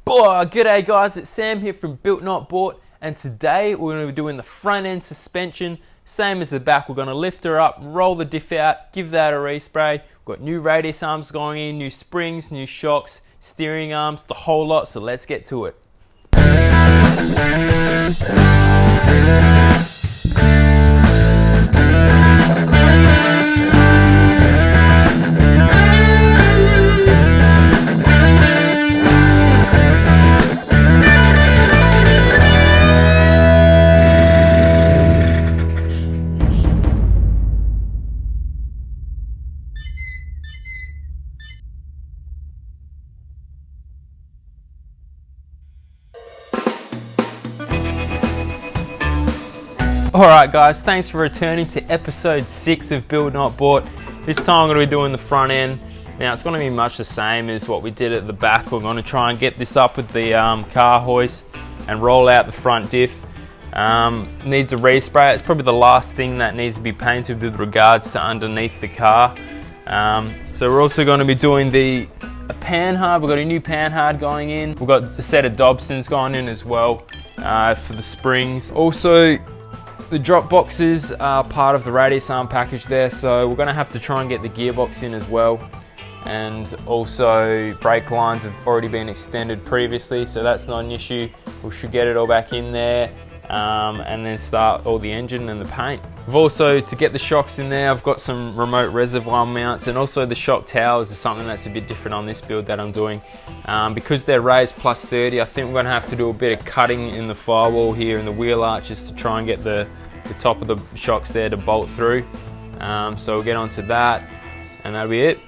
Oh, g'day guys, it's Sam here from Built Not Bought, and today we're going to be doing the front end suspension, same as the back. We're going to lift her up, roll the diff out, give that a respray. We've got new radius arms going in, new springs, new shocks, steering arms, the whole lot, so let's get to it. Alright guys, thanks for returning to episode 6 of Build Not Bought. This time I'm going to be doing the front end. Now it's going to be much the same as what we did at the back. We're going to try and get this up with the car hoist and roll out the front diff. Needs a respray. It's probably the last thing that needs to be painted with regards to underneath the car. So we're also going to be doing a panhard. We've got a new panhard going in. We've got a set of Dobsons going in as well for the springs. Also, the drop boxes are part of the radius arm package there, so we're going to have to try and get the gearbox in as well. And also brake lines have already been extended previously, so that's not an issue. We should get it all back in there and then start all the engine and the paint. We've also, to get the shocks in there, I've got some remote reservoir mounts, and also the shock towers is something that's a bit different on this build that I'm doing. Because they're raised plus 30, I think we're going to have to do a bit of cutting in the firewall here and the wheel arches to try and get the top of the shocks there to bolt through. So we'll get onto that, and that'll be it.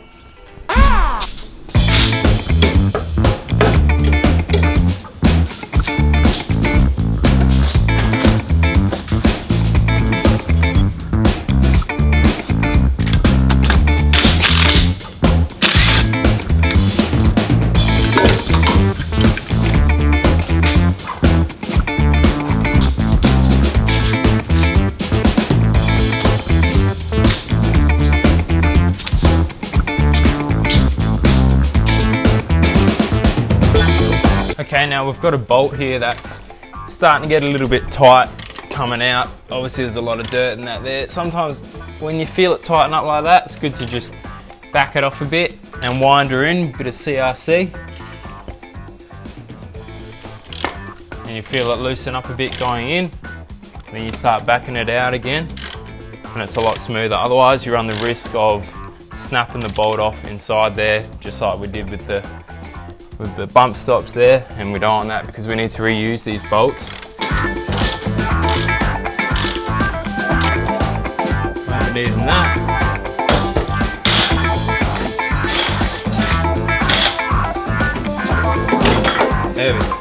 Okay, now we've got a bolt here that's starting to get a little bit tight coming out. Obviously there's a lot of dirt and that there. Sometimes when you feel it tighten up like that, it's good to just back it off a bit and wind her in, a bit of CRC. And you feel it loosen up a bit going in. Then you start backing it out again and it's a lot smoother. Otherwise you run the risk of snapping the bolt off inside there, just like we did with the bump stops there, and we don't want that because we need to reuse these bolts. Won't be needing that. There we go.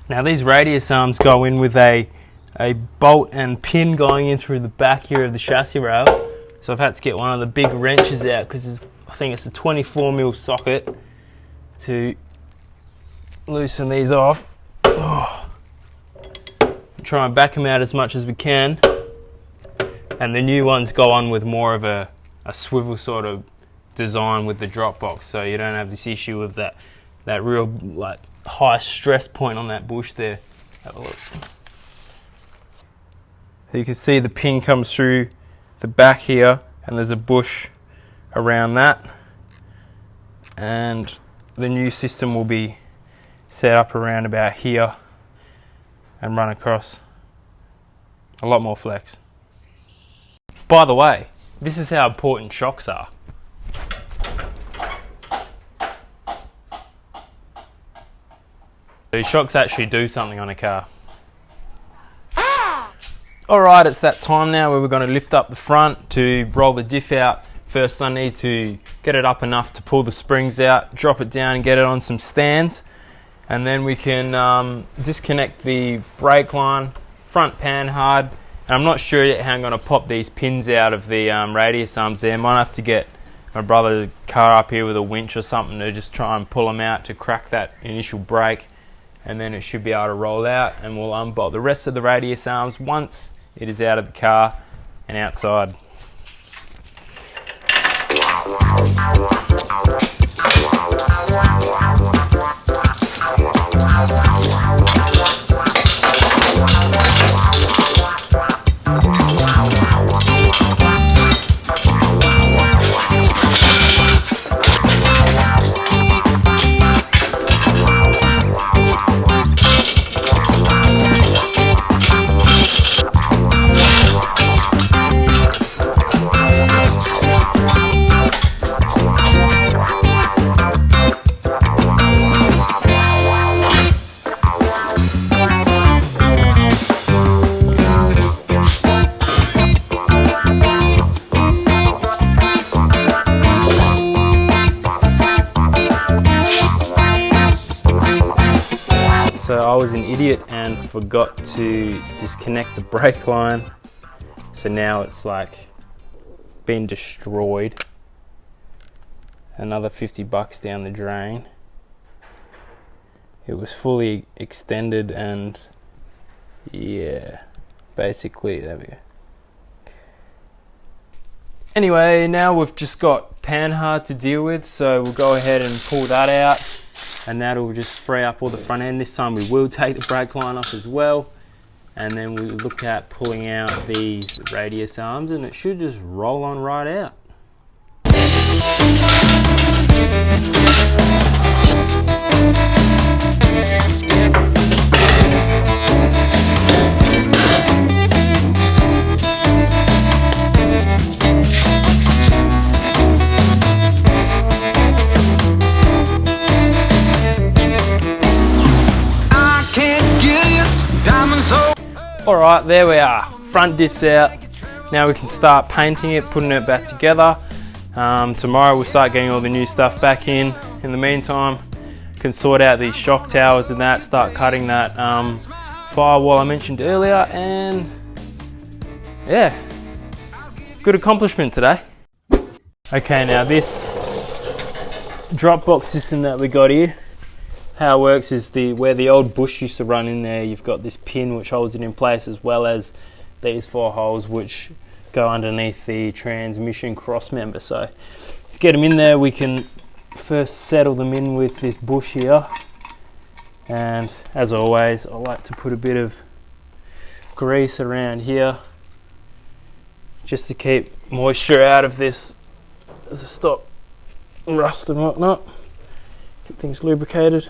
Now these radius arms go in with a bolt and pin going in through the back here of the chassis rail. So I've had to get one of the big wrenches out because I think it's a 24mm socket to loosen these off. Try and back them out as much as we can. And the new ones go on with more of a swivel sort of design with the drop box, so you don't have this issue of that real like high stress point on that bush there. Have a look. So you can see the pin comes through the back here and there's a bush around that, and the new system will be set up around about here and run across. A lot more flex. By the way, this is how important shocks are. These shocks actually do something on a car. Alright, it's that time now where we're going to lift up the front to roll the diff out. First I need to get it up enough to pull the springs out, drop it down and get it on some stands. And then we can disconnect the brake line, front panhard, And I'm not sure yet how I'm going to pop these pins out of the radius arms there. I might have to get my brother's car up here with a winch or something to just try and pull them out to crack that initial brake, and then it should be able to roll out, and we'll unbolt the rest of the radius arms once it is out of the car and outside. So I was an idiot and forgot to disconnect the brake line. So now it's like been destroyed. Another 50 bucks down the drain. It was fully extended and yeah, basically, there we go. Anyway, now we've just got panhard to deal with, so we'll go ahead and pull that out, and that'll just free up all the front end. This time we will take the brake line off as well, and then we look at pulling out these radius arms, and it should just roll on right out. Alright, there we are. Front diff's out. Now we can start painting it, putting it back together. Tomorrow we'll start getting all the new stuff back in. In the meantime, can sort out these shock towers and that, start cutting that firewall I mentioned earlier, and yeah, good accomplishment today. Okay, now this Dropbox system that we got here, how it works is where the old bush used to run in there, you've got this pin which holds it in place, as well as these 4 holes which go underneath the transmission cross member. So to get them in there, we can first settle them in with this bush here, and as always I like to put a bit of grease around here just to keep moisture out of this, to stop rust and whatnot, keep things lubricated.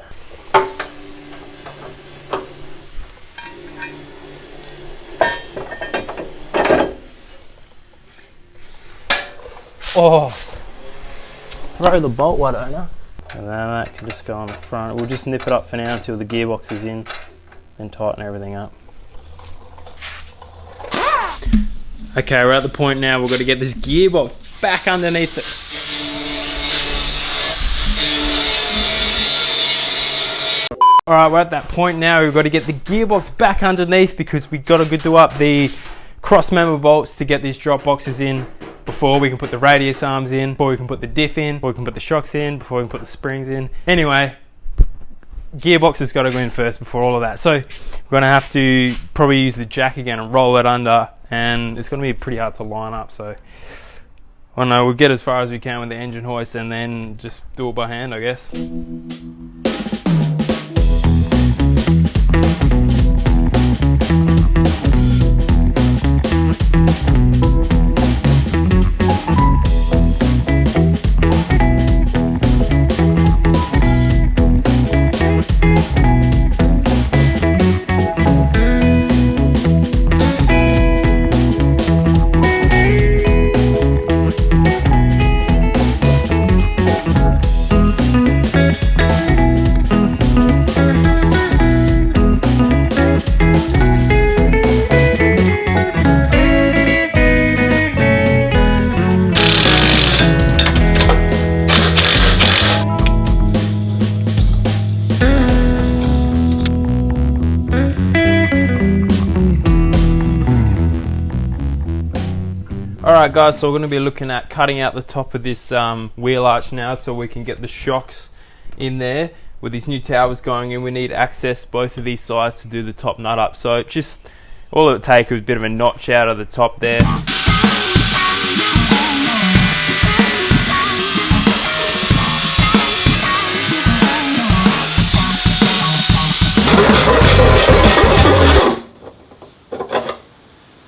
Oh, throw the bolt, why don't I? And then that can just go on the front. We'll just nip it up for now until the gearbox is in, and tighten everything up. Okay, we're at the point now we've got to get this gearbox back underneath it. Alright, we're at that point now, we've got to get the gearbox back underneath because we've got to do up the cross member bolts to get these drop boxes in before we can put the radius arms in, before we can put the diff in, before we can put the shocks in, before we can put the springs in. Anyway, gearbox has got to go in first before all of that. So we're going to have to probably use the jack again and roll it under, and it's going to be pretty hard to line up. So I don't know, we'll get as far as we can with the engine hoist and then just do it by hand, I guess. Alright guys, so we're going to be looking at cutting out the top of this wheel arch now so we can get the shocks in there. With these new towers going in, we need to access both of these sides to do the top nut up. So just all it would take was a bit of a notch out of the top there.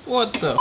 What the f?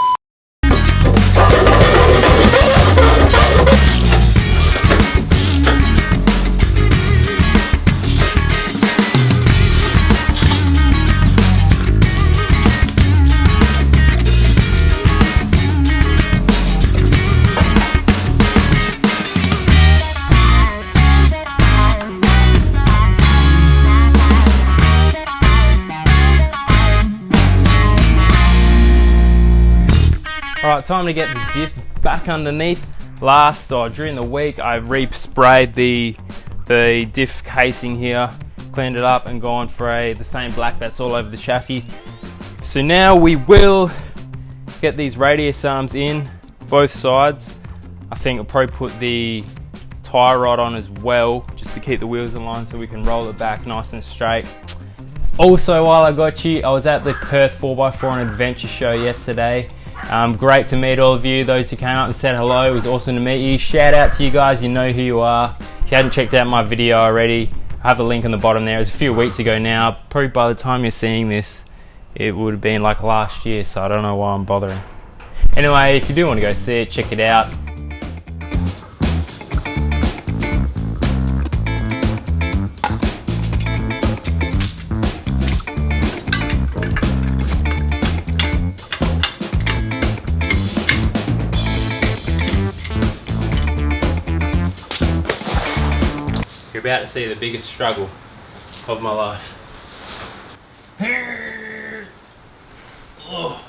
Alright, time to get the diff back underneath. During the week, I re-sprayed the diff casing here, cleaned it up and gone for the same black that's all over the chassis. So now we will get these radius arms in, both sides. I think I'll probably put the tie rod on as well, just to keep the wheels in line so we can roll it back nice and straight. Also, while I got you, I was at the Perth 4x4 and Adventure show yesterday. Great to meet all of you. Those who came up and said hello, it was awesome to meet you. Shout out to you guys, you know who you are. If you hadn't checked out my video already, I have a link on the bottom there. It was a few weeks ago now. Probably by the time you're seeing this, it would have been like last year, so I don't know why I'm bothering. Anyway, if you do want to go see it, check it out. You're about to see the biggest struggle of my life. Oh.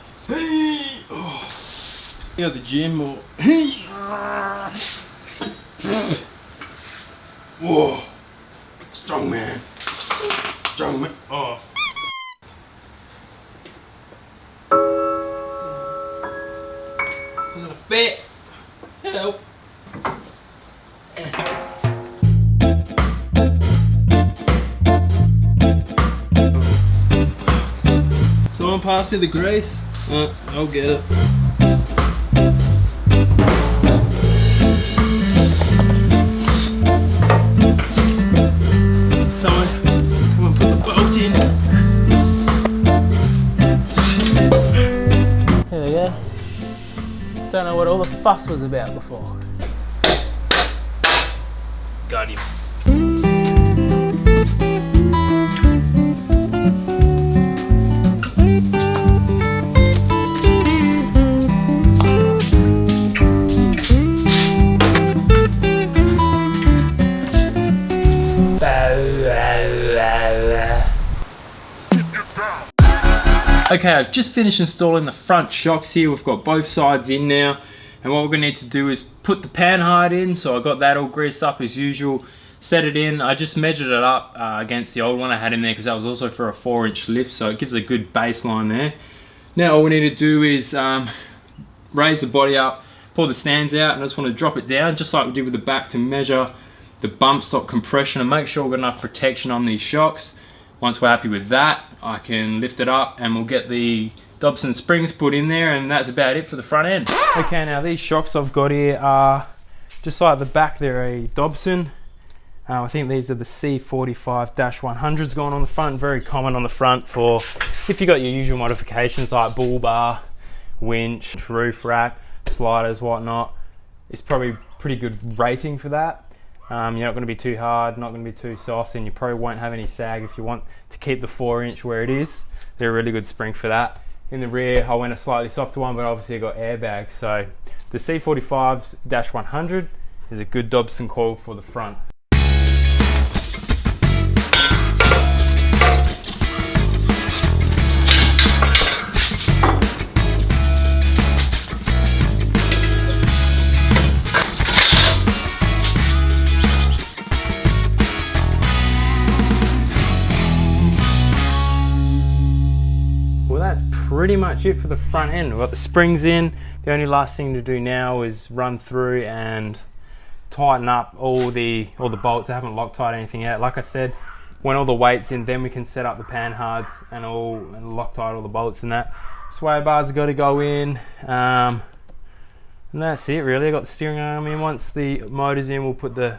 You at the gym or whoa. Strong man. Strong man. Oh. It's not a fit. Help. Someone pass me the grease. I'll get it. Someone, come on, put the bolt in. There we go. Don't know what all the fuss was about before. Got him. Okay, I've just finished installing the front shocks here. We've got both sides in now, and what we're going to need to do is put the panhard in. So I got that all greased up as usual, set it in. I just measured it up against the old one I had in there because that was also for a 4-inch lift, so it gives a good baseline there. Now all we need to do is raise the body up, pull the stands out, and I just want to drop it down just like we did with the back to measure the bump stop compression and make sure we've got enough protection on these shocks. Once we're happy with that, I can lift it up and we'll get the Dobson springs put in there, and that's about it for the front end. Okay, now these shocks I've got here are just like the back, they're a Dobson. I think these are the C45-100s going on the front, very common on the front for if you got your usual modifications like bull bar, winch, roof rack, sliders, whatnot. It's probably pretty good rating for that. You're not going to be too hard, not going to be too soft, and you probably won't have any sag if you want to keep the 4-inch where it is. They're a really good spring for that. In the rear, I went a slightly softer one, but obviously I got airbags. So the C45-100 is a good Dobson coil for the front. Pretty much much it for the front end. We've got the springs in. The only last thing to do now is run through and tighten up all the bolts. I haven't Loctite anything yet. Like I said, when all the weight's in, then we can set up the panhards and Loctite all the bolts and that. Sway bars have got to go in. And that's it really. I got the steering arm in. Once the motor's in, we'll put the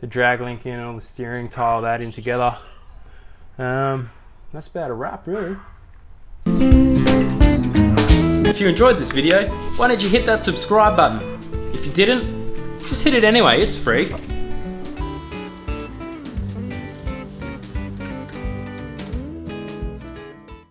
drag link in and all the steering, tile that in together. That's about a wrap really. If you enjoyed this video, why don't you hit that subscribe button? If you didn't, just hit it anyway, it's free.